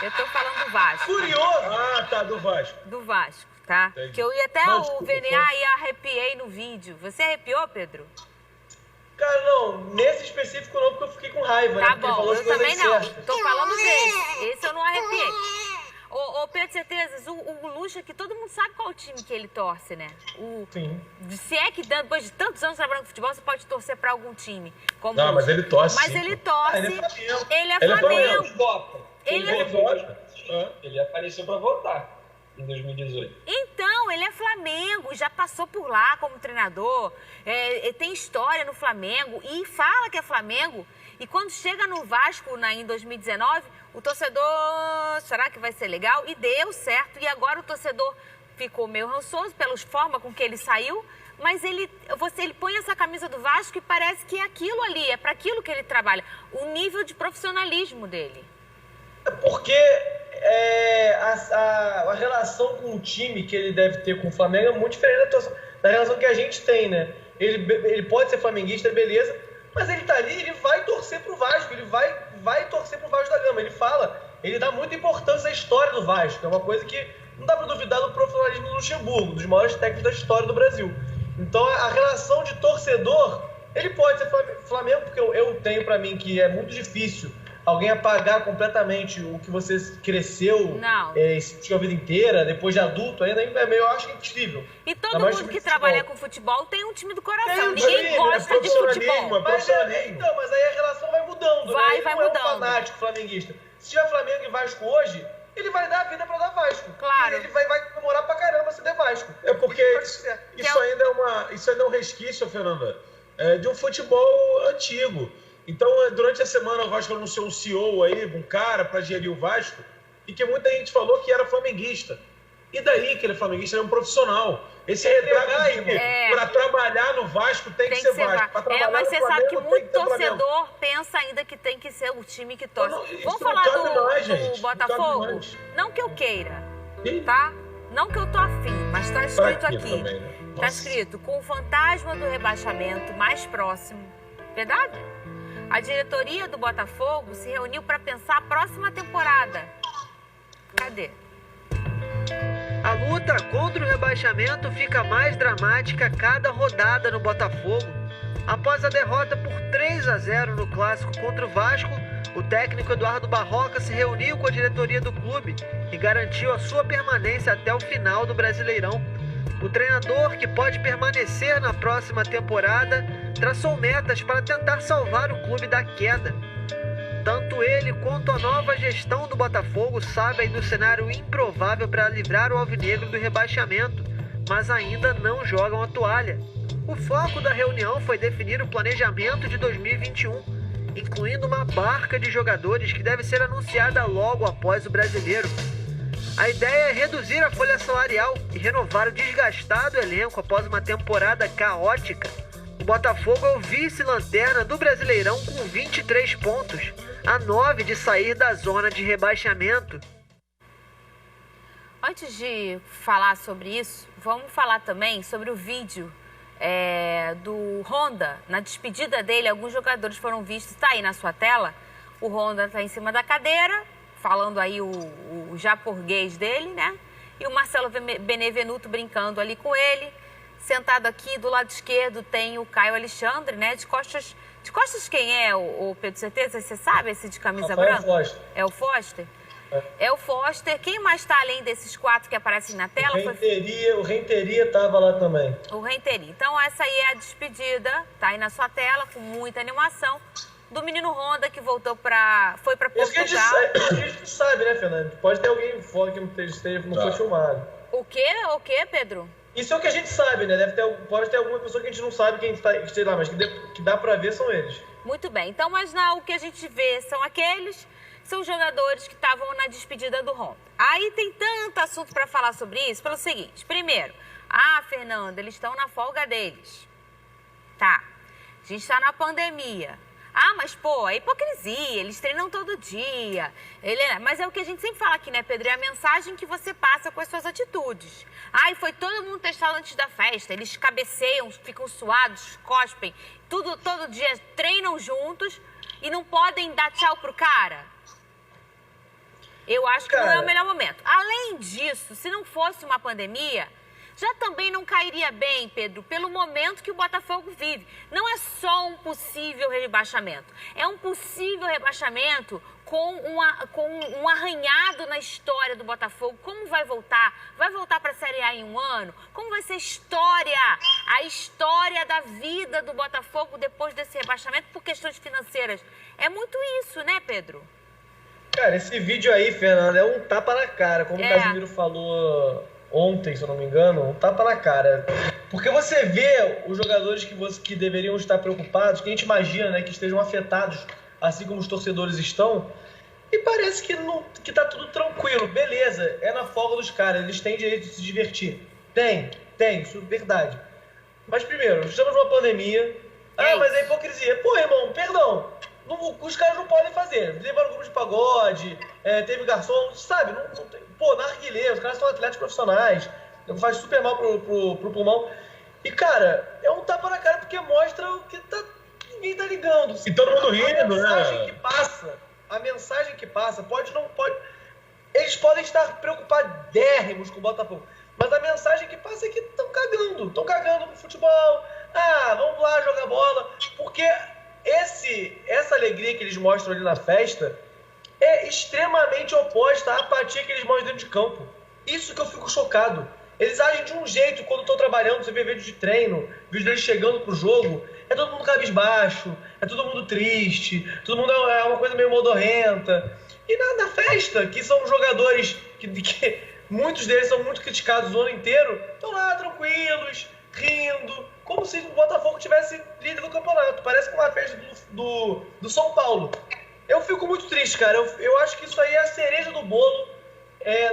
Speaker 1: Eu tô falando do Vasco.
Speaker 5: Curioso!
Speaker 3: Ah, tá, do Vasco.
Speaker 1: Do Vasco, tá?
Speaker 3: Entendi.
Speaker 1: Que eu ia até
Speaker 3: Não,
Speaker 1: o
Speaker 3: desculpa,
Speaker 1: VNA e arrepiei no vídeo. Você arrepiou, Pedro?
Speaker 5: Cara, não, nesse específico não, porque eu fiquei com raiva, né?
Speaker 1: Tá
Speaker 5: Porque ele
Speaker 1: bom,
Speaker 5: falou as
Speaker 1: eu
Speaker 5: coisas
Speaker 1: também não.
Speaker 5: certas.
Speaker 1: Tô falando desse. Esse eu não arrepiei. Ô Pedro Certezas, o Luxa, que todo mundo sabe qual time que ele torce, né?
Speaker 5: Sim.
Speaker 1: Se é que depois de tantos anos trabalhando com futebol, você pode torcer pra algum time. Como
Speaker 3: Não, mas ele torce.
Speaker 1: Mas
Speaker 3: sim.
Speaker 1: ele torce.
Speaker 5: ele é Flamengo.
Speaker 1: Ele é
Speaker 3: Ele é
Speaker 1: Flamengo.
Speaker 4: Vota.
Speaker 1: Ele
Speaker 4: Ele apareceu para votar em 2018.
Speaker 1: Então, ele é Flamengo, já passou por lá como treinador, tem história no Flamengo e fala que é Flamengo. E quando chega no Vasco em 2019, o torcedor, será que vai ser legal? E deu certo. E agora o torcedor ficou meio rançoso pela forma com que ele saiu, mas ele põe essa camisa do Vasco e parece que é aquilo ali, é para aquilo que ele trabalha. O nível de profissionalismo dele.
Speaker 5: Porque a relação com o time que ele deve ter com o Flamengo é muito diferente da relação que a gente tem, né? Ele pode ser flamenguista, beleza, mas ele tá ali, ele vai torcer pro Vasco, ele vai torcer pro Vasco da Gama. Ele dá muita importância à história do Vasco, é uma coisa que não dá pra duvidar do profissionalismo do Luxemburgo, dos maiores técnicos da história do Brasil. Então a relação de torcedor, ele pode ser Flamengo, porque eu tenho pra mim que é muito difícil alguém apagar completamente o que você cresceu, assistiu a vida inteira, depois de adulto ainda, eu acho impossível.
Speaker 1: E todo mundo que trabalha com futebol tem um time do coração. Ninguém gosta de
Speaker 3: profissionalismo,
Speaker 1: futebol.
Speaker 5: Mas aí a relação vai mudando, né? Ele não é um fanático flamenguista. Se tiver Flamengo e Vasco hoje, ele vai dar a vida pra dar Vasco.
Speaker 1: Claro.
Speaker 5: E ele vai comemorar pra caramba se der Vasco.
Speaker 3: É porque isso ainda é um resquício, Fernanda, de um futebol antigo. Então, durante a semana, o Vasco anunciou um CEO aí, um cara para gerir o Vasco, e que muita gente falou que era flamenguista. E daí que ele é flamenguista? Ele é um profissional. Esse retrato para trabalhar no Vasco tem que ser Vasco.
Speaker 1: Mas você sabe que muito torcedor pensa ainda que tem que ser o time que torce. Vamos falar do Botafogo? Não que eu queira, tá? Não que eu tô afim, mas tá escrito aqui. Tá escrito, com o fantasma do rebaixamento mais próximo. Verdade? A diretoria do Botafogo se reuniu para pensar a próxima temporada. Cadê?
Speaker 2: A luta contra o rebaixamento fica mais dramática a cada rodada no Botafogo. Após a derrota por 3-0 no clássico contra o Vasco, o técnico Eduardo Barroca se reuniu com a diretoria do clube e garantiu a sua permanência até o final do Brasileirão. O treinador, que pode permanecer na próxima temporada, traçou metas para tentar salvar o clube da queda. Tanto ele quanto a nova gestão do Botafogo sabem do cenário improvável para livrar o alvinegro do rebaixamento, mas ainda não jogam a toalha. O foco da reunião foi definir o planejamento de 2021, incluindo uma barca de jogadores que deve ser anunciada logo após o Brasileiro. A ideia é reduzir a folha salarial e renovar o desgastado elenco após uma temporada caótica. O Botafogo é o vice-lanterna do Brasileirão com 23 pontos, a 9 de sair da zona de rebaixamento.
Speaker 1: Antes de falar sobre isso, vamos falar também sobre o vídeo do Honda. Na despedida dele, alguns jogadores foram vistos, está aí na sua tela. O Honda está em cima da cadeira, falando aí o japorguês dele, né? E o Marcelo Benevenuto brincando ali com ele. Sentado aqui do lado esquerdo tem o Caio Alexandre, né? De costas quem é, o Pedro Certeza? Você sabe esse de camisa branca?
Speaker 5: Foster.
Speaker 1: É o Foster? É o Foster. Quem mais está além desses 4 que aparecem na tela?
Speaker 5: O Renteria estava lá também.
Speaker 1: O Renteria. Então essa aí é a despedida, tá aí na sua tela, com muita animação. do menino Honda que foi para Portugal.
Speaker 5: Isso que a gente sabe, né, Fernando? Pode ter alguém fora que não foi filmado.
Speaker 1: O quê, Pedro?
Speaker 5: Isso é o que a gente sabe, né? Pode ter alguma pessoa que a gente não sabe quem está lá, mas que dá pra ver são eles.
Speaker 1: Muito bem. Então, mas o que a gente vê são os jogadores que estavam na despedida do Honda. Aí tem tanto assunto para falar sobre isso, pelo seguinte. Primeiro, Fernanda, eles estão na folga deles. Tá. A gente está na pandemia. Mas, é hipocrisia, eles treinam todo dia. Mas é o que a gente sempre fala aqui, né, Pedro? É a mensagem que você passa com as suas atitudes. E foi todo mundo testado antes da festa. Eles cabeceiam, ficam suados, cospem. Todo dia treinam juntos e não podem dar tchau pro cara. Eu acho que não é o melhor momento. Além disso, se não fosse uma pandemia, já também não cairia bem, Pedro, pelo momento que o Botafogo vive. Não é só um possível rebaixamento. É um possível rebaixamento com um arranhado na história do Botafogo. Como vai voltar? Vai voltar para a Série A em um ano? Como vai ser a história da vida do Botafogo depois desse rebaixamento por questões financeiras? É muito isso, né, Pedro?
Speaker 5: Cara, esse vídeo aí, Fernanda, é um tapa na cara, como o Casimiro falou ontem, se eu não me engano, um tapa na cara. Porque você vê os jogadores que deveriam estar preocupados, que a gente imagina, né, que estejam afetados, assim como os torcedores estão, e parece que tá tudo tranquilo. Beleza, é na folga dos caras, eles têm direito de se divertir. Tem, isso é verdade. Mas primeiro, estamos numa pandemia. Mas é hipocrisia. Pô, irmão, perdão. Os caras não podem fazer. Levaram grupo de pagode, teve garçom, sabe? Narguilé, os caras são atletas profissionais, faz super mal pro pulmão. E, cara, é um tapa na cara porque mostra que ninguém tá ligando.
Speaker 3: E todo mundo rindo, né?
Speaker 5: A mensagem que passa, não pode. Eles podem estar preocupadérrimos com o Botafogo, mas a mensagem que passa é que estão cagando pro futebol. Vamos lá jogar bola, porque essa alegria que eles mostram ali na festa é extremamente oposta à apatia que eles mostram dentro de campo. Isso que eu fico chocado. Eles agem de um jeito quando estão trabalhando, você vê vídeo de treino, vídeo deles chegando pro jogo, é todo mundo cabisbaixo, é todo mundo triste, todo mundo é uma coisa meio modorrenta. E na festa, que são jogadores que muitos deles são muito criticados o ano inteiro, estão lá tranquilos, rindo, como se o Botafogo tivesse líder do campeonato. Parece que uma festa do São Paulo. Eu fico muito triste, cara. Eu acho que isso aí é a cereja do bolo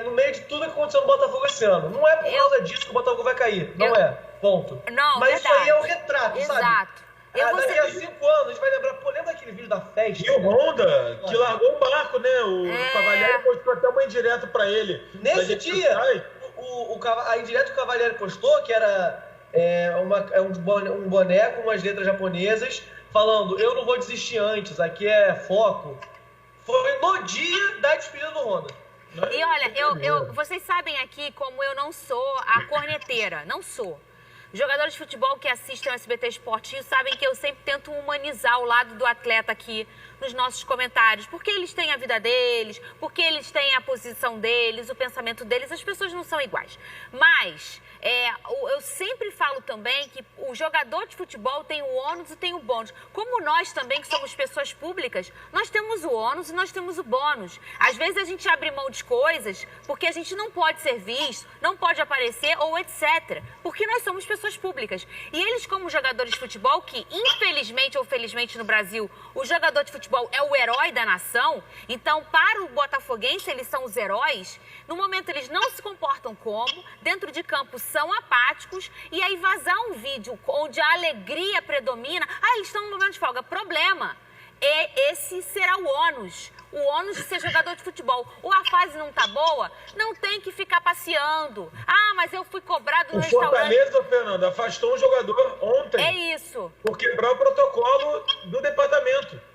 Speaker 5: no meio de tudo que aconteceu no Botafogo esse ano. Não é por causa disso que o Botafogo vai cair. Não é. Ponto.
Speaker 1: Não,
Speaker 5: mas
Speaker 1: verdade.
Speaker 5: isso aí é o retrato, sabe?
Speaker 1: Exato.
Speaker 5: Daqui a 5 anos a gente vai lembrar, lembra aquele vídeo da festa?
Speaker 3: E o Honda, que largou o barco, né? O Cavalieri postou até uma indireta pra ele.
Speaker 5: Nesse dia, a indireta que o Cavalieri postou, que era um boné com umas letras japonesas, falando, eu não vou desistir antes, aqui é foco. Foi no dia da despedida do Honda.
Speaker 1: E olha, vocês sabem aqui como eu não sou a corneteira, não sou. Jogadores de futebol que assistem ao SBT Esportinho sabem que eu sempre tento humanizar o lado do atleta aqui nos nossos comentários, porque eles têm a vida deles, porque eles têm a posição deles, o pensamento deles, as pessoas não são iguais. Mas eu sempre falo também que o jogador de futebol tem o ônus e tem o bônus. Como nós também, que somos pessoas públicas, nós temos o ônus e nós temos o bônus. Às vezes a gente abre mão de coisas porque a gente não pode ser visto, não pode aparecer ou etc. Porque nós somos pessoas públicas. E eles, como jogadores de futebol, que infelizmente ou felizmente no Brasil, o jogador de futebol é o herói da nação, então para o botafoguense eles são os heróis, no momento eles não se comportam como, dentro de campo são apáticos, e aí vazar um vídeo onde a alegria predomina, eles estão no momento de folga. Problema. Esse será o ônus de ser jogador de futebol. Ou a fase não tá boa, não tem que ficar passeando. Mas eu fui cobrado no restaurante.
Speaker 3: O Fortaleza, Fernando, afastou um jogador ontem.
Speaker 1: É isso.
Speaker 3: Por quebrar o protocolo do departamento.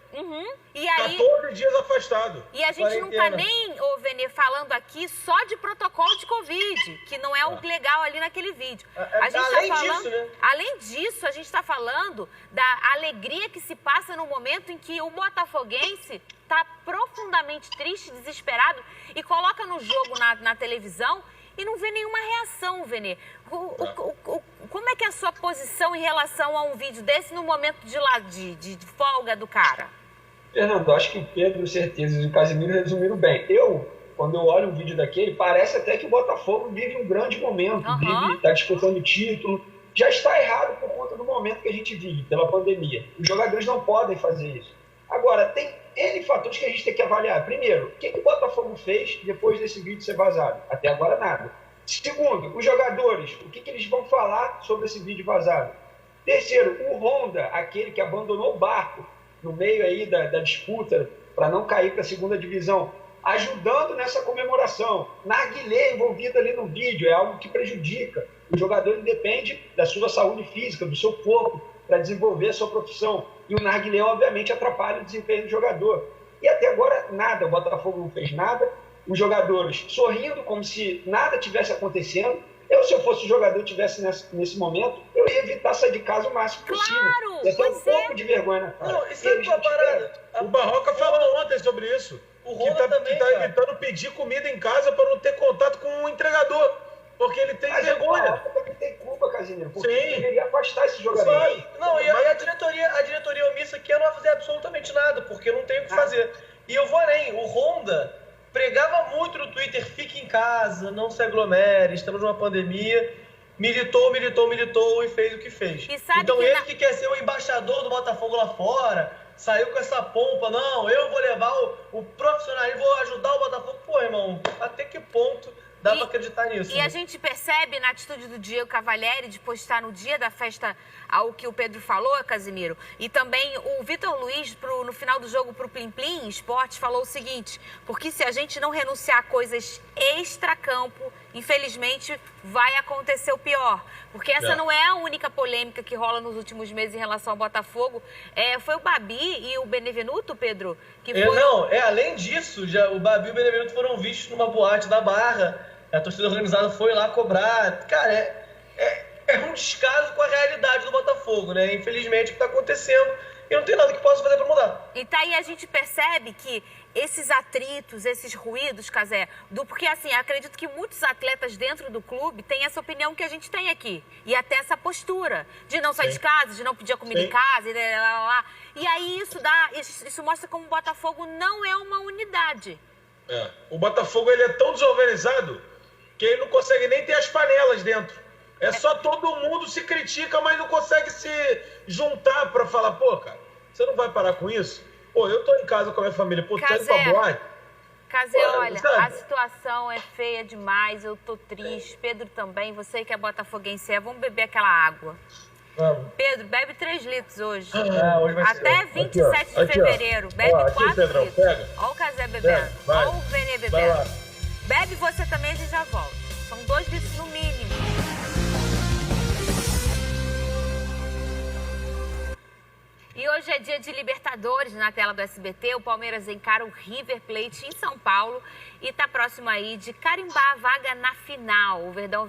Speaker 1: E aí,
Speaker 3: 14 dias afastado.
Speaker 1: E a gente não tá nem, Vene, falando aqui só de protocolo de Covid, que não é o legal ali naquele vídeo. A gente
Speaker 5: além
Speaker 1: tá falando,
Speaker 5: disso, né?
Speaker 1: Além disso, a gente está falando da alegria que se passa no momento em que o botafoguense tá profundamente triste, desesperado, e coloca no jogo na televisão e não vê nenhuma reação, Vene. Como é que é a sua posição em relação a um vídeo desse no momento de folga do cara?
Speaker 4: Fernando, acho que o Pedro, Certezas e o Casimiro resumiram bem. Quando eu olho um vídeo daquele, parece até que o Botafogo vive um grande momento, está disputando o título. Já está errado por conta do momento que a gente vive, pela pandemia. Os jogadores não podem fazer isso. Agora, tem N fatores que a gente tem que avaliar. Primeiro, o que o Botafogo fez depois desse vídeo ser vazado? Até agora, nada. Segundo, os jogadores, o que eles vão falar sobre esse vídeo vazado? Terceiro, o Honda, aquele que abandonou o barco no meio aí da disputa para não cair para a segunda divisão, ajudando nessa comemoração. Narguilé envolvido ali no vídeo, é algo que prejudica. O jogador depende da sua saúde física, do seu corpo, para desenvolver a sua profissão. E o narguilé, obviamente, atrapalha o desempenho do jogador. E até agora, nada. O Botafogo não fez nada. Os jogadores sorrindo como se nada tivesse acontecendo. Se eu fosse jogador e estivesse nesse momento, eu ia evitar sair de casa o máximo possível.
Speaker 1: Claro!
Speaker 4: Ia ter um pouco de vergonha na cara.
Speaker 5: Não, e sabe uma parada?
Speaker 3: O Barroca falou ontem sobre isso.
Speaker 5: O Honda também,
Speaker 3: que tá evitando pedir comida em casa para não ter contato com o entregador. Porque ele tem vergonha.
Speaker 4: O Barroca também tem culpa, Casimiro. Porque
Speaker 3: Sim.
Speaker 4: ele deveria afastar esse jogador.
Speaker 3: Sim.
Speaker 5: Não, e a diretoria omissa aqui não vai fazer absolutamente nada, porque não tem o que fazer. E eu vou além. O Honda pregava muito no Twitter, fique em casa, não se aglomere, estamos numa pandemia. Militou e fez o que fez. Então ele que quer ser o embaixador do Botafogo lá fora, saiu com essa pompa, não, eu vou levar o profissionalismo, vou ajudar o Botafogo. Pô, irmão, até que ponto dá pra acreditar nisso?
Speaker 1: E a gente percebe na atitude do Diego Cavalieri de postar no dia da festa ao que o Pedro falou, Casimiro, e também o Vitor Luiz, no final do jogo pro Plim Plim Esportes, falou o seguinte: porque se a gente não renunciar a coisas extracampo, infelizmente vai acontecer o pior. Porque essa não é a única polêmica que rola nos últimos meses em relação ao Botafogo. Foi o Babi e o Benevenuto, Pedro?
Speaker 5: Além disso, o Babi e o Benevenuto foram vistos numa boate da Barra. A torcida organizada foi lá cobrar. Cara, é um descaso com a realidade do Botafogo, né? Infelizmente, o que está acontecendo, e não tem nada que possa fazer para mudar.
Speaker 1: E tá aí a gente percebe que esses atritos, esses ruídos, Cazé, porque assim, acredito que muitos atletas dentro do clube têm essa opinião que a gente tem aqui. E até essa postura de não sair de casa, de não pedir a comida em casa, e aí isso mostra como o Botafogo não é uma unidade.
Speaker 3: O Botafogo ele é tão desorganizado que ele não consegue nem ter as panelas dentro. Só todo mundo se critica, mas não consegue se juntar pra falar, pô, cara, você não vai parar com isso? Pô, eu tô em casa com a minha família, pô, tu tá indo pra boate?
Speaker 1: Cazé, olha, a situação é feia demais, eu tô triste, Pedro também, você que é botafoguense, vamos beber aquela água.
Speaker 5: Vamos.
Speaker 1: Pedro, bebe 3 litros hoje.
Speaker 5: Hoje vai ser.
Speaker 1: Até 27 de fevereiro, bebe 4 litros.
Speaker 3: Pega.
Speaker 1: Olha o Cazé bebendo, olha o Venê bebendo. Bebe você também, a gente já volta. São 2 litros no mínimo. E hoje é dia de Libertadores na tela do SBT. O Palmeiras encara o River Plate em São Paulo e está próximo aí de carimbar a vaga na final. O Verdão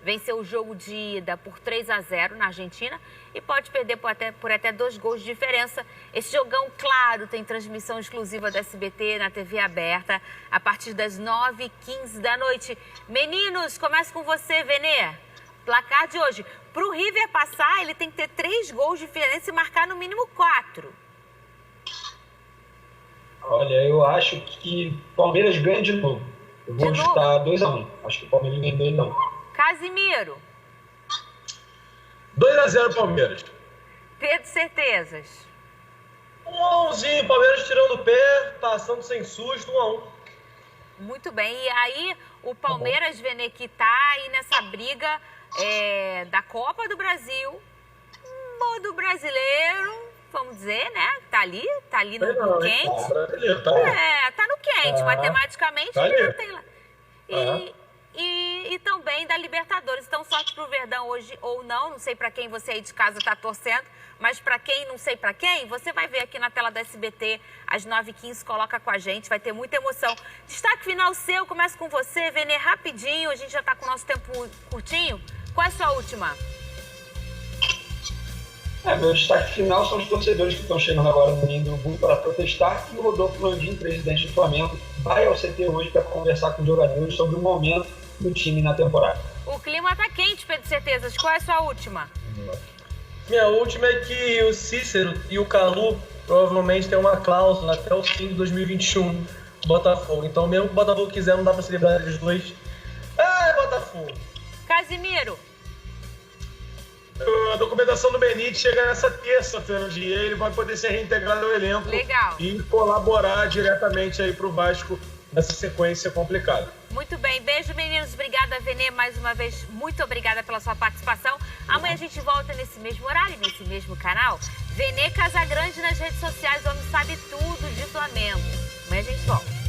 Speaker 1: venceu o jogo de ida por 3-0 na Argentina e pode perder por até 2 gols de diferença. Esse jogão, claro, tem transmissão exclusiva do SBT na TV aberta a partir das 9h15 da noite. Meninos, começa com você, Venê. Placar de hoje. Para o River passar, ele tem que ter 3 gols de diferença e marcar no mínimo 4.
Speaker 4: Olha, eu acho que o Palmeiras ganha de novo. Eu vou chutar 2-1. Acho que o Palmeiras ganha 2-1.
Speaker 1: Casimiro.
Speaker 3: 2-0 Palmeiras.
Speaker 1: Pedro Certezas.
Speaker 5: 1-1zinho, Palmeiras tirando o pé, passando sem susto, 1-1.
Speaker 1: Muito bem. E aí, o Palmeiras, Venê, que tá aí nessa briga da Copa do Brasil, do brasileiro, vamos dizer, né? Tá ali no quente. Tá no quente, matematicamente ainda tem lá. E também da Libertadores. Então, sorte pro Verdão hoje ou não sei pra quem você aí de casa tá torcendo, mas pra quem, não sei pra quem, você vai ver aqui na tela da SBT, às 9h15, coloca com a gente, vai ter muita emoção. Destaque final seu, começa com você, Venê, rapidinho, a gente já tá com o nosso tempo curtinho. Qual é a sua última?
Speaker 4: Meu destaque final são os torcedores que estão chegando agora no Ninho do Urubu para protestar, e o Rodolfo Landim, presidente do Flamengo, vai ao CT hoje para conversar com os jogadores sobre o momento do time na temporada.
Speaker 1: O clima tá quente, Pedro Certezas. Qual é a sua última?
Speaker 5: Minha última é que o Cícero e o Calu provavelmente tem uma cláusula até o fim de 2021 do Botafogo. Então, mesmo que o Botafogo quiser, não dá pra se livrar deles dois. Ah, Botafogo!
Speaker 1: Casimiro.
Speaker 3: A documentação do Benítez chega nessa terça-feira no dia. Ele vai poder ser reintegrado ao elenco.
Speaker 1: Legal.
Speaker 3: E colaborar diretamente aí pro Vasco nessa sequência complicada.
Speaker 1: Muito bem. Beijo, meninos. Obrigada, Venê. Mais uma vez, muito obrigada pela sua participação. Amanhã a gente volta nesse mesmo horário, nesse mesmo canal. Venê Casagrande nas redes sociais. O homem sabe tudo de Flamengo. Amanhã a gente volta.